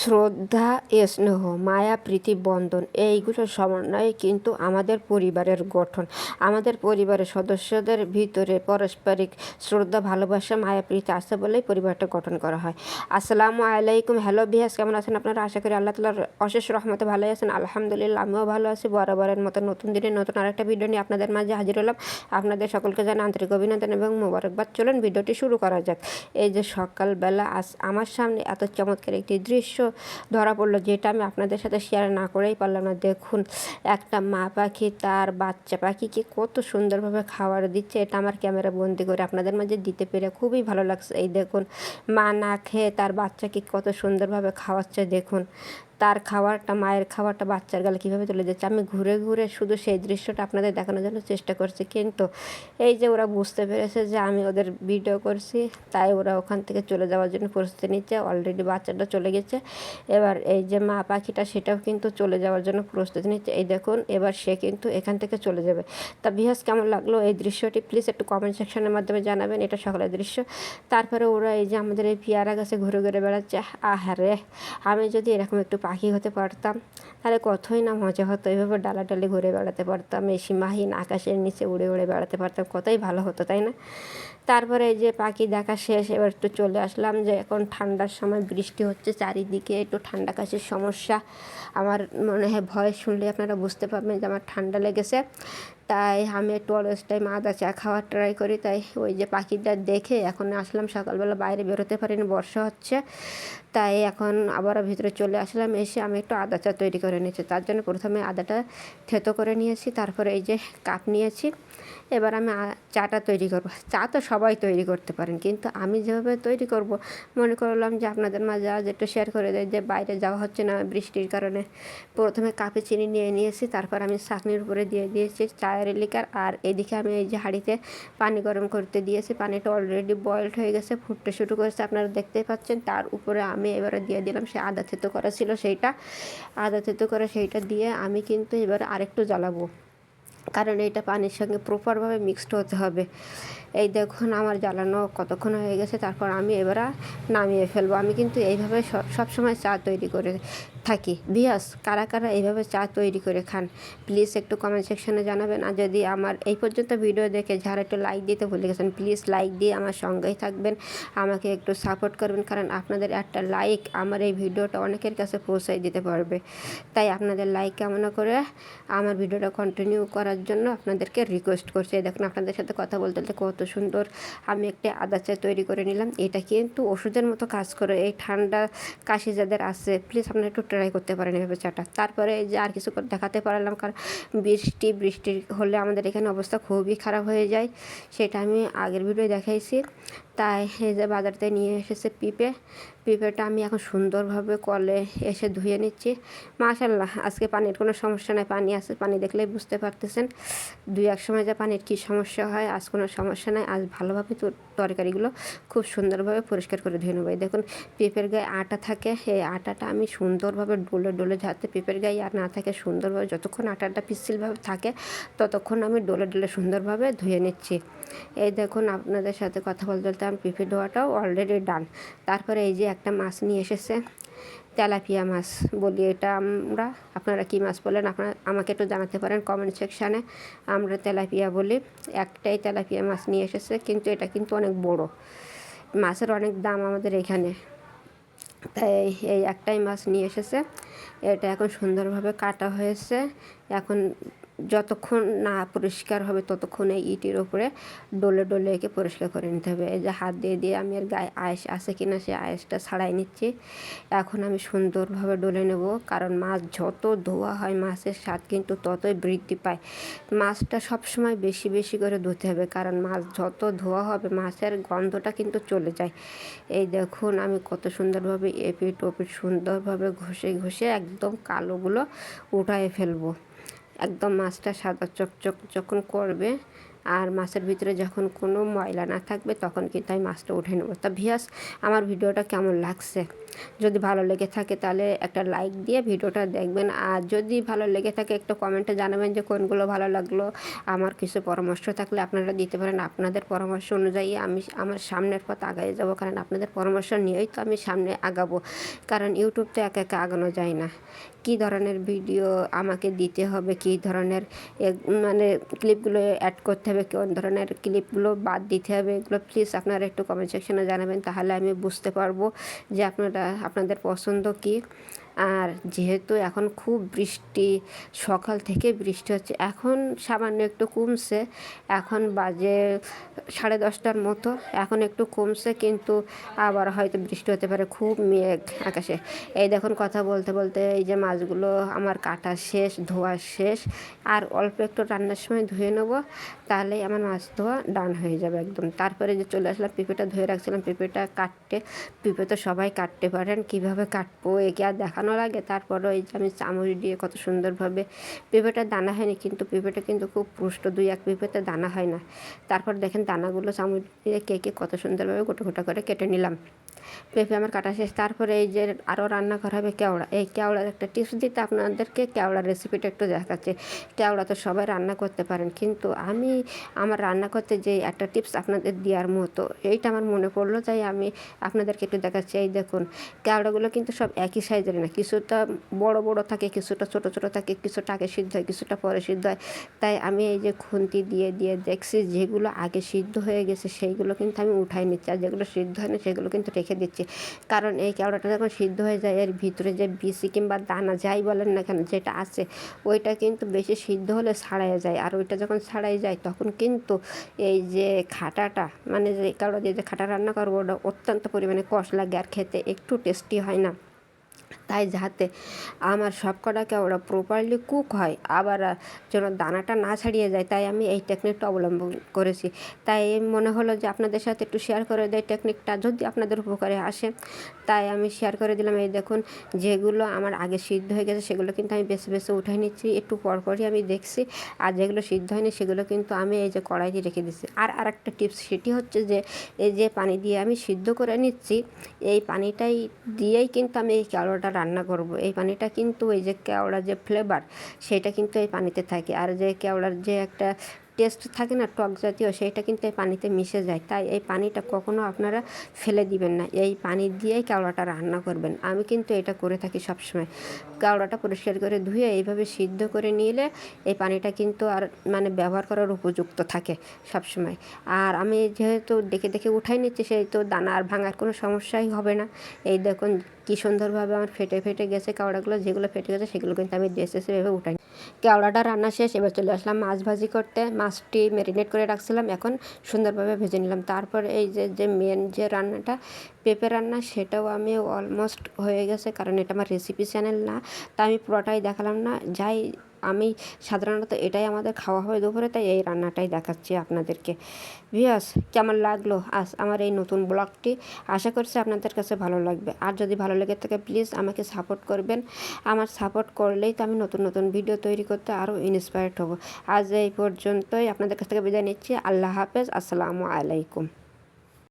শ্রদ্ধা, স্নেহ, মায়া, প্রীতি, বন্ধন এইগুলোর সমন্বয়ে কিন্তু আমাদের পরিবারের গঠন। আমাদের পরিবারের সদস্যদের ভিতরে পারস্পরিক শ্রদ্ধা, ভালোবাসা, মায়া, প্রীতি আছে বলেই পরিবারটা গঠন করা হয়। আসসালামু আলাইকুম। হ্যালো বিহাস, কেমন আছেন আপনারা? আশা করি আল্লাহ তাআলার অশেষ রহমতে ভালোই আছেন। আলহামদুলিল্লাহ, আমিও ভালো আছি। বরাবরের মতো নতুন দিনে নতুন আরেকটা ভিডিও নিয়ে আপনাদের মাঝে হাজির হলাম। আপনাদের সকলকে জানাই আন্তরিক অভিনন্দন এবং মোবারকবাদ। চলুন ভিডিওটি শুরু করা যাক। এই যে সকালবেলা আমার সামনে এত চমৎকার একটি দৃশ্য ধরা পড়লো, যেটা আমি আপনাদের সাথে শেয়ার না করেই পারলাম না। দেখুন, একটা মা পাখি তার বাচ্চা পাখিকে কত সুন্দরভাবে খাবার দিচ্ছে। এটা আমার ক্যামেরা বন্দি করে আপনাদের মাঝে দিতে পেরে খুবই ভালো লাগছে। এই দেখুন, মা না খেয়ে তার বাচ্চাকে কত সুন্দরভাবে খাওয়াচ্ছে। দেখুন, তার খাবারটা, মায়ের খাবারটা বাচ্চার গালে কীভাবে চলে যাচ্ছে। আমি ঘুরে ঘুরে শুধু সেই দৃশ্যটা আপনাদের দেখানোর জন্য চেষ্টা করছি, কিন্তু এই যে ওরা বুঝতে পেরেছে যে আমি ওদের ভিডিও করছি, তাই ওরা ওখান থেকে চলে যাওয়ার জন্য প্রস্তুতি নিচ্ছে। অলরেডি বাচ্চাটা চলে গেছে। এবার এই যে মা পাখিটা, সেটাও কিন্তু চলে যাওয়ার জন্য প্রস্তুতি নিচ্ছে। এই দেখুন, এবার সে কিন্তু এখান থেকে চলে যাবে। তা বিহাস, কেমন লাগলো এই দৃশ্যটি? প্লিজ একটু কমেন্ট সেকশনের মাধ্যমে জানাবেন। এটা সকালের দৃশ্য। তারপরে ওরা এই যে আমাদের এই পেয়ারা গাছে ঘুরে ঘুরে বেড়াচ্ছে। আহারে, আমি যদি এরকম একটু পাখি হতে পারতাম তাহলে কতই না মজা হতো। এইভাবে ডালাডালি ঘুরে বেড়াতে পারতাম, এই সীমাহীন আকাশের নিচে উড়ে উড়ে বেড়াতে পারতাম, কতই ভালো হতো, তাই না? তারপরে এই যে পাখি দেখা শেষ, এবার একটু চলে আসলাম যে এখন ঠান্ডার সময় বৃষ্টি হচ্ছে চারিদিকে, একটু ঠান্ডা কাশির সমস্যা। আমার মনে হয় ভয়েস শুনলে আপনারা বুঝতে পারবেন যে আমার ঠান্ডা লেগেছে। তাই আমি একটু অলস টাইম আদা চা খাওয়ার ট্রাই করি। তাই ওই যে পাখিটা দেখে এখন আসলাম। সকালবেলা বাইরে বেরোতে পারিনি, বর্ষা হচ্ছে, তাই এখন আবারও ভিতরে চলে আসলাম। এসে আমি একটু আদা চা তৈরি করে নিয়েছি। তার জন্য প্রথমে আদাটা থেতো করে নিয়েছি, তারপরে এই যে কাপ নিয়েছি। এবার আমি চাটা তৈরি করব। চা তো সবাই তৈরি করতে পারেন, কিন্তু আমি যেভাবে তৈরি করব মনে করলাম যে আপনাদের মাঝে আজ একটু শেয়ার করে দেয়। যে বাইরে যাওয়া হচ্ছে না বৃষ্টির কারণে, প্রথমে কাপে চিনি নিয়ে নিয়েছি, তারপর আমি ছাঁকনির উপরে দিয়ে দিয়েছি চায়ের লিকার। আর এদিকে আমি এই যে হাঁড়িতে পানি গরম করতে দিয়েছি। পানিটা অলরেডি বয়েলড হয়ে গেছে, ফুটতে শুরু করেছে, আপনারা দেখতেই পাচ্ছেন। তার উপরে আমি এবারে দিয়ে দিলাম সে আদা থেতো করা ছিল সেইটা। আদা থেতো করে সেইটা দিয়ে আমি কিন্তু এবারে আরেকটু জ্বালাবো, কারণ এটা পানির সঙ্গে প্রপারভাবে মিক্সড হতে হবে। এই দেখুন, আমার জ্বালানো কতক্ষণ হয়ে গেছে। তারপর আমি এবার নামিয়ে ফেলবো। আমি কিন্তু এইভাবে সবসময় চা তৈরি করে থাকি। বিয়াস, কারা কারা এইভাবে চা তৈরি করে খান প্লিজ একটু কমেন্ট সেকশনে জানাবেন। আর যদি আমার এই পর্যন্ত ভিডিও দেখে যারা একটু লাইক দিতে ভুলে গেছেন, প্লিজ লাইক দিয়ে আমার সঙ্গেই থাকবেন, আমাকে একটু সাপোর্ট করবেন, কারণ আপনাদের একটা লাইক আমার এই ভিডিওটা অনেকের কাছে পৌঁছাই দিতে পারবে। তাই আপনাদের লাইক কামনা করে আমার ভিডিওটা কন্টিনিউ করার জন্য আপনাদেরকে রিকোয়েস্ট করছি। দেখুন, আপনাদের সাথে কথা বলতে বলতে কত সুন্দর আমি একটা আদা চা তৈরি করে নিলাম। এটা কিন্তু ওষুধের মতো কাজ করে। এই ঠান্ডা কাশি যাদের আছে, প্লিজ আপনারা একটু ট্রাই করতে পারেন এভাবে চাটা। তারপরে এই যে আর কিছু দেখাতে পারলাম, কারণ বৃষ্টি হলে আমাদের এখানে অবস্থা খুবই খারাপ হয়ে যায়, সেটা আমি আগের ভিডিও দেখাইছি। তাই এই যে বাজারতে নিয়ে এসেছে পিঁপেটা আমি এখন সুন্দরভাবে কলে এসে ধুয়ে নিচ্ছি। মাশাআল্লাহ, আজকে পানির কোনো সমস্যা নাই, পানি আছে, পানি দেখলেই বুঝতে পারতেছেন। দুই এক সময় যে পানির কী সমস্যা হয়, আজ কোনো সমস্যা নাই। আজ ভালোভাবে তরকারিগুলো খুব সুন্দরভাবে পরিষ্কার করে ধুয়ে নেবো। দেখুন, পেঁপের গায়ে আটা থাকে, এই আটাটা আমি সুন্দরভাবে ডলে ডলে, যাতে পেঁপের গায়ে আর না থাকে, সুন্দরভাবে যতক্ষণ আটাটা পিচ্ছিলভাবে থাকে ততক্ষণ আমি ডলে ডলে সুন্দরভাবে ধুয়ে নিচ্ছি। এই দেখুন, আপনাদের সাথে কথা বলতে বলতে আমি পেঁপে ধোয়াটাও অলরেডি ডান। তারপরে এই যে একটা মাছ নিয়ে এসেছে, তেলাপিয়া মাছ বলি এটা আমরা। আপনারা কী মাছ বলেন আপনারা আমাকে একটু জানাতে পারেন কমেন্ট সেকশানে। আমরা তেলাপিয়া বলি। একটাই তেলাপিয়া মাছ নিয়ে এসেছে, কিন্তু এটা কিন্তু অনেক বড়। মাছের অনেক দাম আমাদের এখানে, তাই এই একটাই মাছ নিয়ে এসেছে। এটা এখন সুন্দরভাবে কাটা হয়েছে। এখন যতক্ষণ না পরিষ্কার হবে ততক্ষণ এই ইটের ওপরে ডলে ডলে একে পরিষ্কার করে নিতে হবে। এই যে হাত দিয়ে দিয়ে আমি এর গায়ে আঁশ আছে কিনা সেই আঁশটা ছাড়াই নিচ্ছি। এখন আমি সুন্দরভাবে ডলে নেব, কারণ মাছ যত ধোয়া হয় মাছের স্বাদ কিন্তু ততই বৃদ্ধি পায়। মাছটা সবসময় বেশি বেশি করে ধুতে হবে, কারণ মাছ যত ধোয়া হবে মাছের গন্ধটা কিন্তু চলে যায়। এই দেখুন, আমি কত সুন্দরভাবে এপিট ওপিট সুন্দরভাবে ঘষে ঘষে একদম কালোগুলো উঠায়ে ফেলবো। একদম মাছটা সাদা চকচক যখন করবে আর মাছের ভিতরে যখন কোনো ময়লা না থাকবে তখন কিন্তু আমি মাছটা উঠে নেবো। তা ভিউয়ার্স, আমার ভিডিওটা কেমন লাগছে? যদি ভালো লেগে থাকে তাহলে একটা লাইক দিয়ে ভিডিওটা দেখবেন, আর যদি ভালো লেগে থাকে একটু কমেন্টে জানাবেন যে কোনগুলো ভালো লাগলো। আমার কিছু পরামর্শ থাকলে আপনারা দিতে পারেন। আপনাদের পরামর্শ অনুযায়ী আমি আমার সামনের পথ আগায় যাব, কারণ আপনাদের পরামর্শ নিয়েই তো আমি সামনে আগাবো। কারণ ইউটিউব তো একা একা আগানো যায় না। কী ধরনের ভিডিও আমাকে দিতে হবে, কী ধরনের মানে ক্লিপগুলো অ্যাড করতে হবে, কোন ধরনের ক্লিপগুলো বাদ দিতে হবে, এগুলো প্লিজ আপনারা একটু কমেন্ট সেকশনে জানাবেন, তাহলে আমি বুঝতে পারবো যে আপনাদের পছন্দ কী। আর যেহেতু এখন খুব বৃষ্টি, সকাল থেকে বৃষ্টি হচ্ছে, এখন সামান্য একটু কমছে, এখন বাজে 10:30টার মতো, এখন একটু কমছে, কিন্তু আবার হয়তো বৃষ্টি হতে পারে, খুব মেঘ আকাশে। এই দেখুন কথা বলতে বলতে এই যে মাছগুলো আমার কাটা শেষ, ধোয়া শেষ, আর অল্প একটু রান্নার সময় ধুয়ে নেবো, তাহলেই আমার মাছ ধোয়া ডান হয়ে যাবে একদম। তারপরে যে চলে আসলাম, পেঁপেটা ধুয়ে রাখছিলাম, পেঁপেটা কাটতে। পেঁপে তো সবাই কাটতে পারেন, কীভাবে কাটবো একে আর দেখানো লাগে। তারপরে এই যে আমি চামচ দিয়ে কত সুন্দরভাবে, পেঁপেটা দানা হয়নি কিন্তু পেঁপেটা কিন্তু খুব পুষ্ট, 2-1 পেঁপেতে দানা হয় না। তারপর দেখেন দানাগুলো চামচ দিয়ে কেকে কত সুন্দরভাবে গোটা গোটা করে কেটে নিলাম। পেঁপে আমার কাটা শেষ। তারপরে এই যে আরও রান্না করা হবে কেওড়া। এই কেওড়ার একটা টিপস দিতে আপনাদেরকে কেওড়ার রেসিপিটা একটু দেখাচ্ছি। কেওড়া তো সবাই রান্না করতে পারেন, কিন্তু আমি আমার রান্না করতে যে একটা টিপস আপনাদের দেওয়ার মতো, এইটা আমার মনে পড়লো, তাই আমি আপনাদেরকে একটু দেখাচ্ছি। এই দেখুন, কেওড়াগুলো কিন্তু সব একই সাইজের না, কিছুটা বড় বড় থাকে, কিছুটা ছোট ছোট থাকে, কিছুটা আগে সিদ্ধ হয়, কিছুটা পরে সিদ্ধ হয়। তাই আমি এই যে খুন্তি দিয়ে দিয়ে দেখছি, যেগুলো আগে সিদ্ধ হয়ে গেছে সেইগুলো কিন্তু আমি উঠাই নিচ্ছি, আর যেগুলো সিদ্ধ হয়নি সেগুলো কিন্তু রেখে দিচ্ছি। কারণ এই কেওড়াটা যখন সিদ্ধ হয়ে যায়, এর ভিতরে যে বিচি কিংবা দানা যাই বলেন না কেন যেটা আছে, ওইটা কিন্তু বেশি সিদ্ধ হলে ছাড়াই যায়, আর ওইটা যখন ছাড়াই যায় তখন কিন্তু এই যে খাটাটা, মানে যে কেওড়া দিয়ে যে খাটা রান্না করবো, ওটা অত্যন্ত পরিমাণে কষ লাগে আর খেতে একটু টেস্টি হয় না। তাই যাতে আমার সব কটা কেওড়া প্রপারলি কুক হয়, আবার যেন দানাটা না ছাড়িয়ে যায়, তাই আমি এই টেকনিকটা অবলম্বন করেছি। তাই মনে হলো যে আপনাদের সাথে একটু শেয়ার করে দেয় টেকনিকটা, যদি আপনাদের উপকারে আসে, তাই আমি শেয়ার করে দিলাম। এই দেখুন, যেগুলো আমার আগে সিদ্ধ হয়ে গেছে সেগুলো কিন্তু আমি বেছে বেছে উঠাই নিচ্ছি, একটু পরপরই আমি দেখছি, আর যেগুলো সিদ্ধ হয়নি সেগুলো কিন্তু আমি এই যে কড়াইতে রেখে দিচ্ছি। আর একটা টিপস, সেটি হচ্ছে যে এই যে পানি দিয়ে আমি সিদ্ধ করে নিচ্ছি, এই পানিটাই দিয়েই কিন্তু আমি এই কেওড়াটা রান্না করব। এই পানিটা কিন্তু এই যে কেওড়ার যে ফ্লেভার, সেটা কিন্তু এই পানিতে থাকে, আর যে কেওড়ার যে একটা টেস্ট থাকে না টক জাতীয়, সেইটা কিন্তু এই পানিতে মিশে যায়। তাই এই পানিটা কখনো আপনারা ফেলে দিবেন না, এই পানি দিয়েই কেওড়াটা রান্না করবেন। আমি কিন্তু এটা করে থাকি সবসময়। কেওড়াটা পরিষ্কার করে ধুয়ে এইভাবে সিদ্ধ করে নিলে এই পানিটা কিন্তু আর মানে ব্যবহার করার উপযুক্ত থাকে সবসময়। আর আমি যেহেতু দেখে দেখে উঠাই নিচ্ছি, সেই তো দানা আর ভাঙার কোনো সমস্যাই হবে না। এই দেখুন কী সুন্দরভাবে আমার ফেটে ফেটে গেছে কেওড়াগুলো, যেগুলো ফেটে গেছে সেগুলো কিন্তু আমি দেশে এভাবে উঠাই। কেওড়াটা রান্না শেষ, এবার চলে আসলাম মাছ ভাজি করতে। মাছটি ম্যারিনেট করে রাখছিলাম, এখন সুন্দরভাবে ভেজে নিলাম। তারপর এই যে মেন যে রান্নাটা, পেঁপে রান্না, সেটাও আমি অলমোস্ট হয়ে গেছে, কারণ এটা আমার রেসিপি চ্যানেল না, তা আমি পুরোটাই দেখালাম না। যাই আমি সাধারণত এটাই আমাদের খাওয়া হয় দুপুরে, তাই এই রান্নাটাই দেখাচ্ছি আপনাদেরকে। ভিউয়ার্স, কেমন লাগলো আজ আমার এই নতুন ব্লগটি? আশা করছি আপনাদের কাছে ভালো লাগবে। আর যদি ভালো লেগে থাকে প্লিজ আমাকে সাপোর্ট করবেন। আমার সাপোর্ট করলেই তো আমি নতুন নতুন ভিডিও তৈরি করতে আরও ইন্সপায়ার্ড হব। আজ এই পর্যন্তই, আপনাদের কাছ থেকে বিদায় নিচ্ছি। আল্লাহ হাফেজ, আসসালামু আলাইকুম।